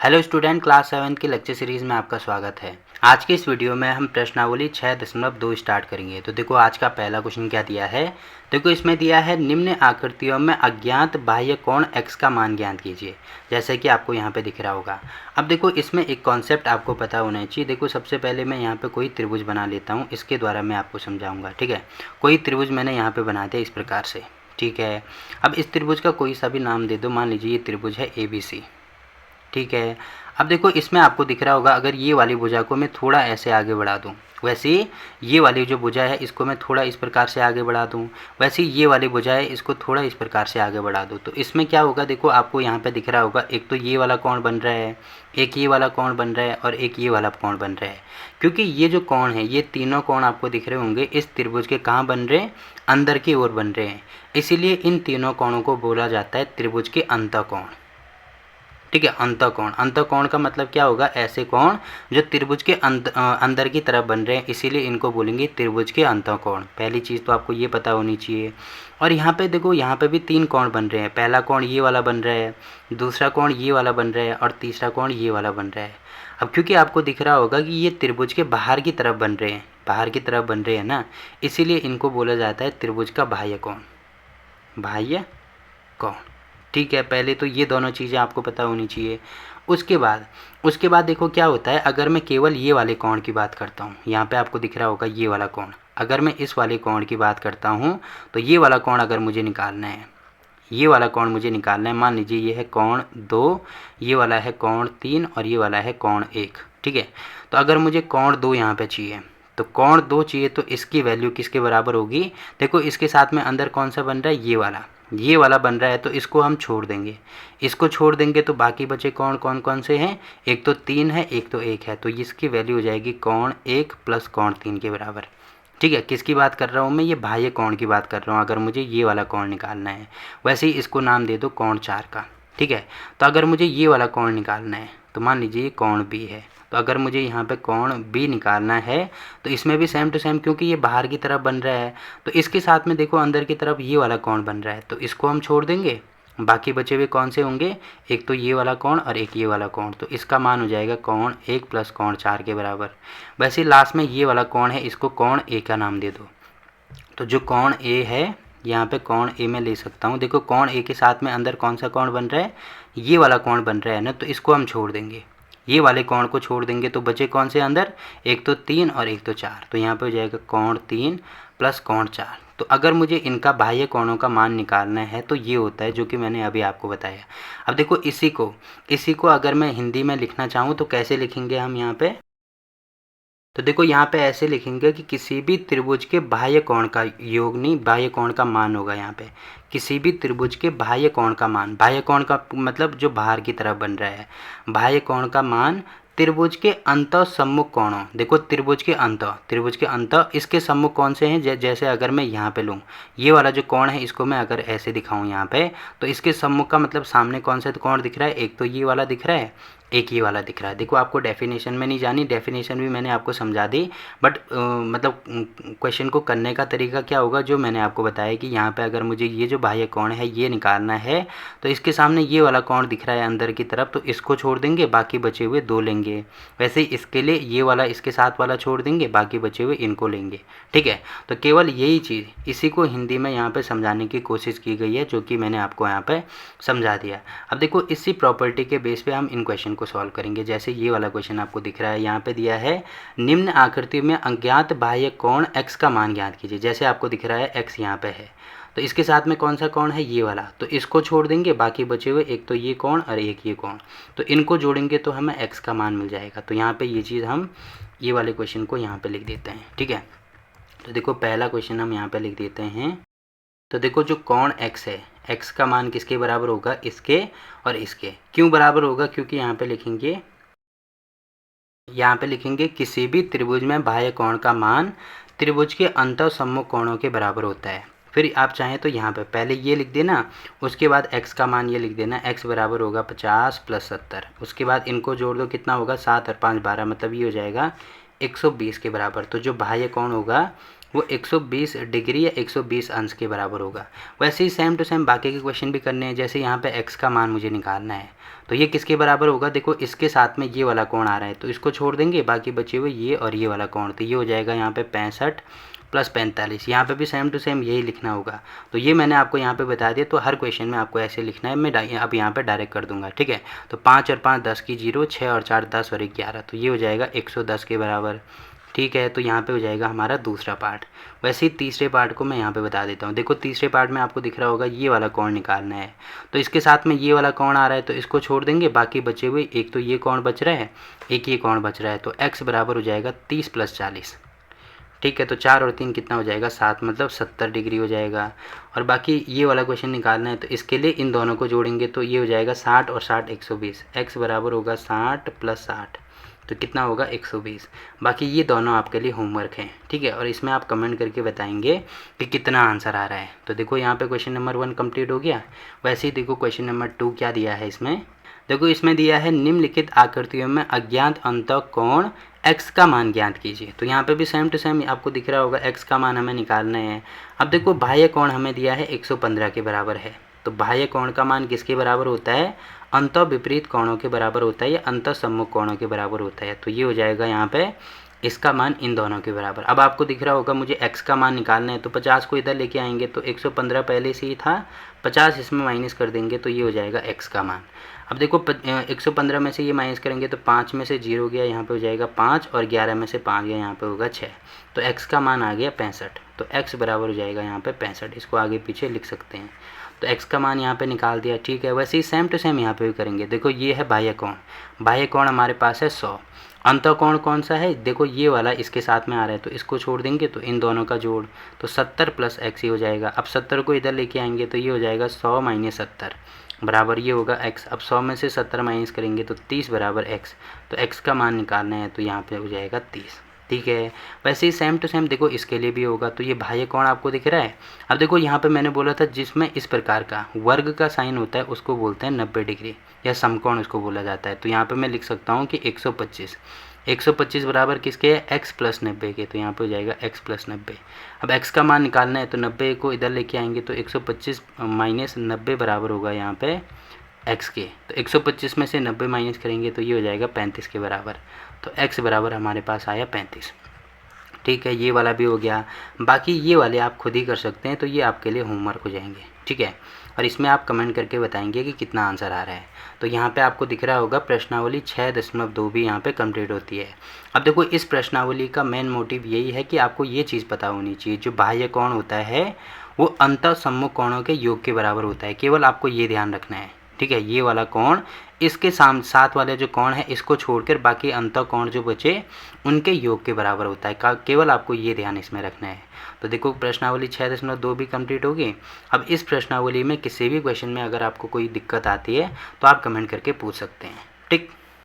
Hello student, class 7 की lecture series में आपका स्वागत है। आज के इस वीडियो में हम प्रश्नावली 6.2 स्टार्ट करेंगे। तो देखो आज का पहला क्वेश्चन क्या दिया है। देखो इसमें दिया है निम्न आकृतियों में अज्ञात बाह्य कोण x का मान ज्ञात कीजिए, जैसे कि आपको यहाँ पे दिख रहा होगा। अब देखो इसमें एक कॉन्सेप्ट आपको पता होना चाहिए। देखो सबसे पहले मैं यहाँ पर कोई त्रिभुज बना लेता हूँ, इसके द्वारा मैं आपको समझाऊँगा। ठीक है, कोई त्रिभुज मैंने यहाँ पर बना दिया इस प्रकार से। ठीक है, अब इस त्रिभुज का कोई सा भी नाम दे दो। मान लीजिए ये त्रिभुज है ABC। ठीक है, अब देखो इसमें आपको दिख रहा होगा, अगर ये वाली भुजा को मैं थोड़ा ऐसे आगे बढ़ा दूँ, वैसे ही ये वाली जो भुजा है इसको मैं थोड़ा इस प्रकार से आगे बढ़ा दूँ, वैसे ही ये वाली भुजा है इसको थोड़ा इस प्रकार से आगे बढ़ा दूँ, तो इसमें क्या होगा। देखो आपको यहाँ पे दिख रहा होगा, एक तो ये वाला कोण बन रहा है, एक ये वाला कोण बन रहा है और एक ये वाला कोण बन रहा है। क्योंकि ये जो कोण है, ये तीनों कोण आपको दिख रहे होंगे इस त्रिभुज के कहाँ बन रहे हैं, अंदर की ओर बन रहे हैं। इसीलिए इन तीनों कोणों को बोला जाता है त्रिभुज के अंतःकोण। ठीक है, अंतःकोण। अंतःकोण का मतलब क्या होगा, ऐसे कोण जो त्रिभुज के अंदर की तरफ बन रहे हैं, इसीलिए इनको बोलेंगे त्रिभुज के अंतःकोण। पहली चीज़ तो आपको ये पता होनी चाहिए। और यहाँ पे देखो, यहाँ पे भी तीन कोण बन रहे हैं। पहला कोण ये वाला बन रहा है, दूसरा कोण ये वाला बन रहा है और तीसरा कोण ये वाला बन रहा है। अब क्योंकि आपको दिख रहा होगा कि ये त्रिभुज के बाहर की तरफ बन रहे हैं, बाहर की तरफ बन रहे हैं ना, इसीलिए इनको बोला जाता है त्रिभुज का बाह्य कोण। बाह्य कोण। ठीक है, पहले तो ये दोनों चीज़ें आपको पता होनी चाहिए। उसके बाद देखो क्या होता है, अगर मैं केवल ये वाले कोण की बात करता हूँ, यहाँ पे आपको दिख रहा होगा ये वाला कोण। अगर मैं इस वाले कोण की बात करता हूँ तो ये वाला कोण अगर मुझे निकालना है, ये वाला कोण मुझे निकालना है। मान लीजिए ये है कोण 2, ये वाला है कोण 3 और ये वाला है कोण 1। ठीक है, तो अगर मुझे कोण 2 यहाँ पे चाहिए, तो कोण 2 चाहिए तो इसकी वैल्यू किसके बराबर होगी। देखो इसके साथ में अंदर कौन सा बन रहा है, ये वाला बन रहा है, तो इसको हम छोड़ देंगे। इसको छोड़ देंगे तो बाकी बचे कोण कौन कौन से हैं, एक तो 3 है, एक तो 1 है, तो इसकी वैल्यू हो जाएगी कोण 1 प्लस कोण 3 के बराबर। ठीक है, किसकी बात कर रहा हूँ मैं, ये बाह्य कोण की बात कर रहा हूँ, अगर मुझे ये वाला कोण निकालना है। वैसे ही इसको नाम दे दो कोण 4 का। ठीक है, तो अगर मुझे ये वाला कोण निकालना है, तो मान लीजिए ये कोण B है, तो अगर मुझे यहाँ पे कोण B निकालना है तो इसमें भी सेम टू सेम, क्योंकि ये बाहर की तरफ बन रहा है, तो इसके साथ में देखो अंदर की तरफ ये वाला कोण बन रहा है, तो इसको हम छोड़ देंगे। बाकी बचे हुए कौन से होंगे, एक तो ये वाला कोण और एक ये वाला कोण, तो इसका मान हो जाएगा कोण 1 प्लस कोण 4 के बराबर। वैसे लास्ट में ये वाला कोण है, इसको कोण A का नाम दे दो। तो जो कोण A है, यहाँ पे कोण A में ले सकता हूँ। देखो कोण A के साथ में अंदर कौन सा कोण बन रहा है, ये वाला कोण बन रहा है ना, तो इसको हम छोड़ देंगे। ये वाले कोण को छोड़ देंगे तो बचे कौन से अंदर, एक तो 3 और एक तो 4, तो यहाँ पे हो जाएगा कोण 3 प्लस कोण 4। तो अगर मुझे इनका बाह्य कोणों का मान निकालना है तो ये होता है जो कि मैंने अभी आपको बताया। अब देखो इसी को अगर मैं हिंदी में लिखना चाहूँ तो कैसे लिखेंगे हम यहाँ पे। तो देखो यहाँ पे ऐसे लिखेंगे कि किसी भी त्रिभुज के बाह्य कोण का योग, नहीं बाह्य कोण का मान होगा यहाँ पे। किसी भी त्रिभुज के बाह्य कोण का मान, बाह्य कोण का मतलब जो बाहर की तरफ बन रहा है, बाह्य कोण का मान त्रिभुज के अंत सम्मुख कोणों। देखो त्रिभुज के अंत इसके सम्मुख कौन से हैं, जैसे अगर मैं यहाँ पे लूँ, ये वाला जो कोण है इसको मैं अगर ऐसे दिखाऊँ यहाँ पे, तो इसके सम्मुख का मतलब सामने कौन सा कोण दिख रहा है, एक तो ये वाला दिख रहा है, एक ये वाला दिख रहा है। देखो आपको डेफिनेशन में नहीं जानी, डेफिनेशन भी मैंने आपको समझा दी, बट मतलब क्वेश्चन को करने का तरीका क्या होगा, जो मैंने आपको बताया कि यहाँ पे अगर मुझे ये जो बाह्य कोण है ये निकालना है, तो इसके सामने ये वाला कोण दिख रहा है अंदर की तरफ, तो इसको छोड़ देंगे, बाकी बचे हुए 2 लेंगे। वैसे ही इसके लिए ये वाला इसके साथ वाला छोड़ देंगे, बाकी बचे हुए इनको लेंगे। ठीक है, तो केवल यही चीज़ इसी को हिंदी में यहाँ पे समझाने की कोशिश की गई है, जो कि मैंने आपको यहाँ पे समझा दिया। अब देखो इसी प्रॉपर्टी के बेस पे हम इन क्वेश्चन को सॉल्व करेंगे। जैसे ये वाला क्वेश्चन आपको दिख रहा है, यहाँ पे दिया है निम्न आकृति में अज्ञात बाह्य कोण x का मान ज्ञात कीजिए। जैसे आपको दिख रहा है x यहाँ पे है, तो इसके साथ में कौन सा कोण है, ये वाला, तो इसको छोड़ देंगे, बाकी बचे हुए एक तो ये कोण और एक ये कोण, तो इनको जोड़ेंगे तो हमें x का मान मिल जाएगा। तो यहाँ पे ये चीज़ हम ये वाले क्वेश्चन को यहाँ पे लिख देते हैं। ठीक है, तो देखो पहला क्वेश्चन हम यहाँ पे लिख देते हैं। तो देखो जो कोण x है, x का मान किसके बराबर होगा, इसके और इसके। क्यों बराबर होगा, क्योंकि यहाँ पे लिखेंगे किसी भी त्रिभुज में बाह्य कोण का मान त्रिभुज के अंतःसम्मुख कोणों के बराबर होता है। फिर आप चाहें तो यहाँ पे पहले ये लिख देना, उसके बाद x का मान ये लिख देना, x बराबर होगा 50 प्लस 70। उसके बाद इनको जोड़ दो, कितना होगा, 7 और 5 12, मतलब ये हो जाएगा 120 के बराबर। तो जो बाह्य कोण होगा वो 120 डिग्री या 120 अंश के बराबर होगा। वैसे ही सेम टू सेम बाकी के क्वेश्चन भी करने हैं। जैसे यहाँ पे x का मान मुझे निकालना है, तो ये किसके बराबर होगा, देखो इसके साथ में ये वाला कोण आ रहा है तो इसको छोड़ देंगे, बाकी बचे हुए ये और ये वाला कोण, तो ये हो जाएगा यहाँ पे 65 प्लस 45। यहाँ पे भी सेम टू सेम यही लिखना होगा। तो ये मैंने आपको यहाँ पे बता दिया, तो हर क्वेश्चन में आपको ऐसे लिखना है। मैं अब यहाँ पे डायरेक्ट कर दूंगा, ठीक है। तो 5 और 5 10 की 0, 6 और 4 10 और 11, तो ये हो जाएगा 110 के बराबर, ठीक है। तो यहाँ पे हो जाएगा हमारा दूसरा पार्ट। वैसे ही तीसरे पार्ट को मैं यहाँ पे बता देता हूँ। देखो तीसरे पार्ट में आपको दिख रहा होगा ये वाला कोण निकालना है, तो इसके साथ में ये वाला कोण आ रहा है तो इसको छोड़ देंगे, बाकी बचे हुए एक तो ये कोण बच रहा है, एक ये कोण बच रहा है, तो x बराबर हो जाएगा 30 प्लस 40, ठीक है। तो 4 और 3 कितना हो जाएगा 7, मतलब 70 डिग्री हो जाएगा। और बाकी ये वाला क्वेश्चन निकालना है तो इसके लिए इन दोनों को जोड़ेंगे, तो ये हो जाएगा 60 और 60 120, x बराबर होगा 60 प्लस 60, तो कितना होगा 120। बाकी ये दोनों आपके लिए होमवर्क हैं, ठीक है। और इसमें आप कमेंट करके बताएंगे कि कितना आंसर आ रहा है। तो देखो यहाँ पे क्वेश्चन नंबर 1 कंप्लीट हो गया। वैसे ही देखो क्वेश्चन नंबर 2 क्या दिया है इसमें, देखो इसमें दिया है निम्नलिखित आकृतियों में अज्ञात अंतःकोण x का मान ज्ञात कीजिए। तो यहाँ पे भी सेम टू सेम आपको दिख रहा होगा x का मान हमें निकालना है। अब देखो बाह्य कोण हमें दिया है 115 के बराबर है, तो बाह्य कोण का मान किसके बराबर होता है, अंतः विपरीत कोणों के बराबर होता है या अंतः सम्मुख कोणों के बराबर होता है। तो ये हो जाएगा यहाँ पे इसका मान इन दोनों के बराबर। अब आपको दिख रहा होगा मुझे x का मान निकालना है, तो 50 को इधर लेके आएंगे तो 115 पहले से ही था, 50 इसमें माइनस कर देंगे तो ये हो जाएगा x का मान। अब देखो 115 में से ये माइनस करेंगे तो 5 में से 0 गया, यहाँ पे हो जाएगा 5, और 11 में से 5 गया, यहाँ पे होगा 6, तो x का मान आ गया 65। तो x बराबर हो जाएगा यहाँ पे 65, इसको आगे पीछे लिख सकते हैं। तो x का मान यहाँ पे निकाल दिया, ठीक है। वैसे ही सेम टू सेम यहाँ पे भी करेंगे। देखो ये है बाह्य कोण, बाह्य कोण हमारे पास है 100। अंतः कोण कौन सा है, देखो ये वाला इसके साथ में आ रहा है तो इसको छोड़ देंगे, तो इन दोनों का जोड़, तो 70 प्लस x ही हो जाएगा। अब 70 को इधर लेके आएंगे तो ये हो जाएगा 100 माइनस 70 बराबर ये होगा x। अब 100 में से 70 माइनस करेंगे तो 30 बराबर x। तो x का मान निकालना है तो यहाँ पे हो जाएगा 30, ठीक है। वैसे ही सेम टू सेम देखो इसके लिए भी होगा। तो ये बाह्य कोण आपको दिख रहा है। अब देखो यहाँ पे मैंने बोला था जिसमें इस प्रकार का वर्ग का साइन होता है उसको बोलते हैं 90 डिग्री या समकोण उसको बोला जाता है। तो यहाँ पे मैं लिख सकता हूँ कि 125 बराबर किसके है, x प्लस 90 के, तो यहाँ पे हो जाएगा x प्लस 90। अब x का मान निकालना है तो 90 को इधर लेके आएंगे तो 125 माइनस 90 बराबर होगा यहाँ पे x के। तो 125 में से 90 माइनस करेंगे तो ये हो जाएगा 35 के बराबर। तो x बराबर हमारे पास आया 35, ठीक है। ये वाला भी हो गया। बाकी ये वाले आप खुद ही कर सकते हैं, तो ये आपके लिए होमवर्क हो जाएंगे, ठीक है। और इसमें आप कमेंट करके बताएंगे कि कितना आंसर आ रहा है। तो यहाँ पे आपको दिख रहा होगा प्रश्नावली 6.2 भी यहाँ पे कंप्लीट होती है। अब देखो इस प्रश्नावली का मेन मोटिव यही है कि आपको ये चीज़ पता होनी चाहिए, जो बाह्य कोण होता है वो अंतः सम्मुख कोणों के योग के बराबर होता है। केवल आपको ये ध्यान रखना है, ठीक है। ये वाला कोण इसके साथ वाले जो कोण है इसको छोड़कर बाकी अंतः कोण जो बचे उनके योग के बराबर होता है। केवल आपको ये ध्यान इसमें रखना है। तो देखो प्रश्नावली 6.2 भी कंप्लीट होगी। अब इस प्रश्नावली में किसी भी क्वेश्चन में अगर आपको कोई दिक्कत आती है तो आप कमेंट करके पूछ सकते हैं, ठीक।